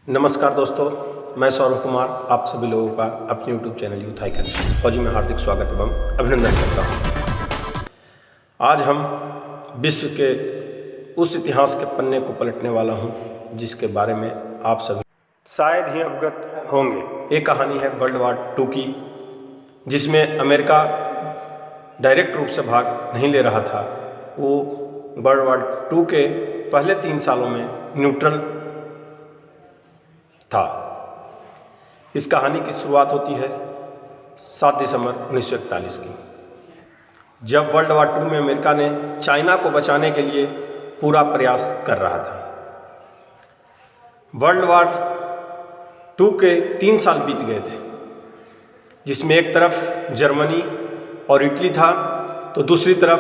नमस्कार दोस्तों, मैं सौरभ कुमार आप सभी लोगों का अपने YouTube चैनल यूथ आइकन फौजी में हार्दिक स्वागत एवं अभिनंदन करता हूँ। आज हम विश्व के उस इतिहास के पन्ने को पलटने वाला हूँ जिसके बारे में आप सभी शायद ही अवगत होंगे। ये कहानी है वर्ल्ड वार 2 की, जिसमें अमेरिका डायरेक्ट रूप से भाग नहीं ले रहा था। वो वर्ल्ड वार 2 के पहले 3 सालों में न्यूट्रल था। इस कहानी की शुरुआत होती है 7 दिसंबर 1941 की, जब वर्ल्ड वार 2 में अमेरिका ने चाइना को बचाने के लिए पूरा प्रयास कर रहा था। वर्ल्ड वार 2 के 3 साल बीत गए थे, जिसमें एक तरफ जर्मनी और इटली था तो दूसरी तरफ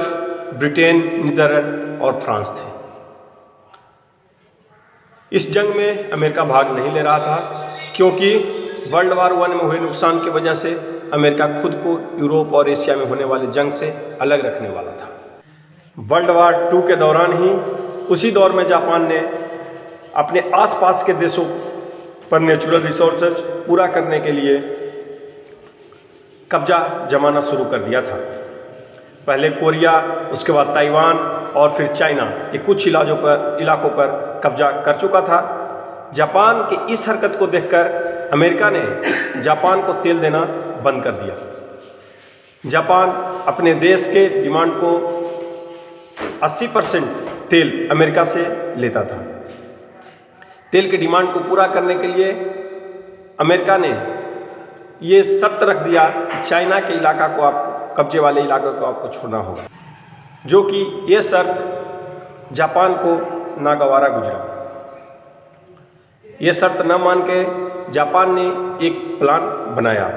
ब्रिटेन, नीदरलैंड और फ्रांस थे। इस जंग में अमेरिका भाग नहीं ले रहा था क्योंकि वर्ल्ड वार 1 में हुए नुकसान की वजह से अमेरिका खुद को यूरोप और एशिया में होने वाले जंग से अलग रखने वाला था। वर्ल्ड वार 2 के दौरान ही उसी दौर में जापान ने अपने आसपास के देशों पर नेचुरल रिसोर्सेज पूरा करने के लिए कब्जा जमाना शुरू कर दिया था। पहले कोरिया, उसके बाद ताइवान और फिर चाइना के कुछ इलाकों पर कब्जा कर चुका था। जापान की इस हरकत को देखकर अमेरिका ने जापान को तेल देना बंद कर दिया। जापान अपने देश के डिमांड को 80% तेल अमेरिका से लेता था। तेल की डिमांड को पूरा करने के लिए अमेरिका ने ये शर्त रख दिया कि चाइना के इलाका को कब्जे वाले इलाके को आपको छोड़ना होगा, जो कि ये शर्त जापान को नागवारा गुजरा। ये शर्त न मान के जापान ने एक प्लान बनाया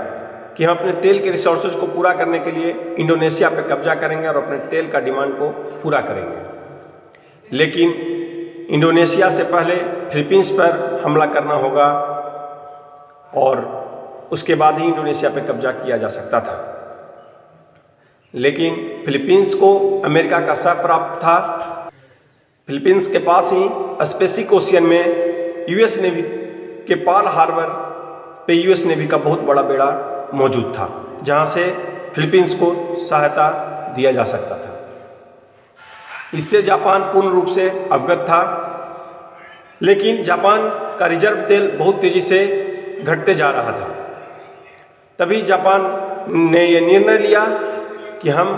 कि हम अपने तेल के रिसोर्सेज को पूरा करने के लिए इंडोनेशिया पे कब्जा करेंगे और अपने तेल का डिमांड को पूरा करेंगे। लेकिन इंडोनेशिया से पहले फिलीपींस पर हमला करना होगा और उसके बाद ही इंडोनेशिया पे कब्जा किया जा सकता था। लेकिन फिलीपींस को अमेरिका का शर्त प्राप्त था। फिलीपींस के पास ही पैसिफिक ओशियन में यूएस नेवी के पर्ल हार्बर पे यूएस नेवी का बहुत बड़ा बेड़ा मौजूद था, जहां से फिलीपींस को सहायता दिया जा सकता था। इससे जापान पूर्ण रूप से अवगत था, लेकिन जापान का रिजर्व तेल बहुत तेजी से घटते जा रहा था। तभी जापान ने यह निर्णय लिया कि हम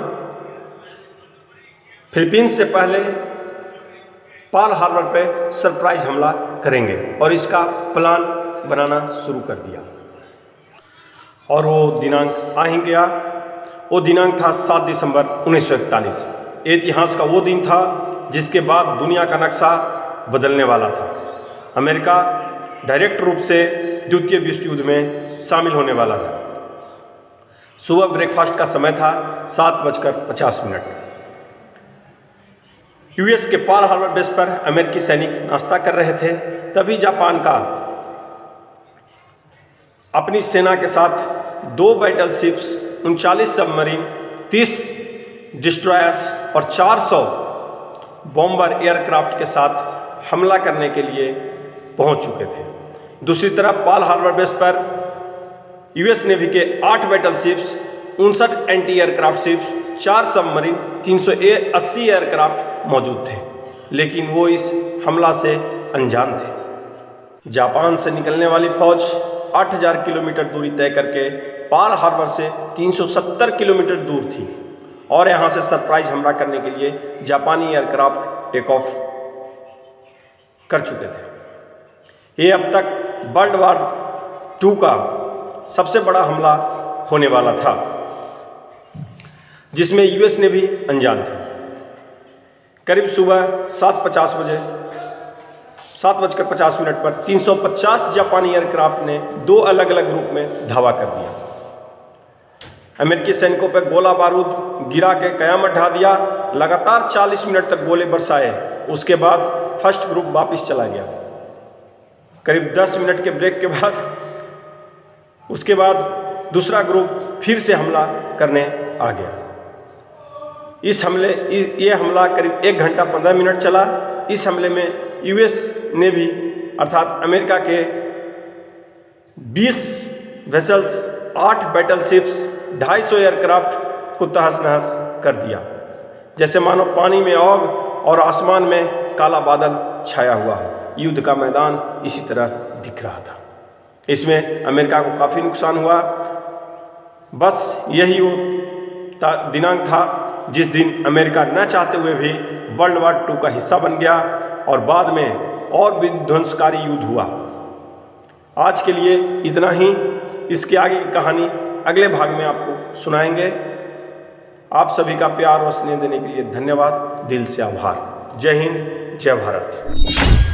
फिलीपींस से पहले पर्ल हार्बर पे सरप्राइज हमला करेंगे और इसका प्लान बनाना शुरू कर दिया। और वो दिनांक आ ही गया। वो दिनांक था 7 दिसंबर 1941। इतिहास का वो दिन था जिसके बाद दुनिया का नक्शा बदलने वाला था। अमेरिका डायरेक्ट रूप से द्वितीय विश्व युद्ध में शामिल होने वाला था। सुबह ब्रेकफास्ट का समय था 7:50। यूएस के पर्ल हार्बर बेस पर अमेरिकी सैनिक नाश्ता कर रहे थे। तभी जापान का अपनी सेना के साथ 2 बैटल शिप्स, 39 सबमरीन, 30 डिस्ट्रॉयर्स और 400 बॉम्बर एयरक्राफ्ट के साथ हमला करने के लिए पहुंच चुके थे। दूसरी तरफ पर्ल हार्बर बेस पर यूएस नेवी के 8 battle ships, 59 anti aircraft ships, 4 submarine, 380 aircraft मौजूद थे, लेकिन वो इस हमला से अनजान थे। जापान से निकलने वाली फौज 8000 किलोमीटर दूरी तय करके पर्ल हार्बर से 370 किलोमीटर दूर थी और यहाँ से सरप्राइज हमला करने के लिए जापानी एयरक्राफ्ट टेक ऑफ कर चुके थे। ये अब तक वर्ल्ड वार 2 का सबसे बड़ा हमला होने वाला था, जिसमें यूएस ने भी अनजान थे। करीब सुबह 7:50 बजे 7:50 पर 350 जापानी एयरक्राफ्ट ने 2 अलग अलग ग्रुप में धावा कर दिया। अमेरिकी सैनिकों पर गोला बारूद गिरा के कयामत ढा दिया। लगातार 40 मिनट तक गोले बरसाए। उसके बाद फर्स्ट ग्रुप वापस चला गया। करीब 10 मिनट के ब्रेक के बाद उसके बाद दूसरा ग्रुप फिर से हमला करने आ गया। ये हमला करीब 1 घंटा 15 मिनट चला। इस हमले में यूएस ने भी अर्थात अमेरिका के 20 वेसल्स, 8 बैटलशिप्स, 250 एयरक्राफ्ट को तहस नहस कर दिया। जैसे मानो पानी में आग और आसमान में काला बादल छाया हुआ हो। युद्ध का मैदान इसी तरह दिख रहा था। इसमें अमेरिका को काफ़ी नुकसान हुआ। बस यही वो दिनांक था जिस दिन अमेरिका न चाहते हुए भी वर्ल्ड वॉर 2 का हिस्सा बन गया और बाद में और विध्वंसकारी युद्ध हुआ। आज के लिए इतना ही। इसके आगे की कहानी अगले भाग में आपको सुनाएंगे। आप सभी का प्यार और स्नेह देने के लिए धन्यवाद, दिल से आभार। जय हिंद, जय भारत।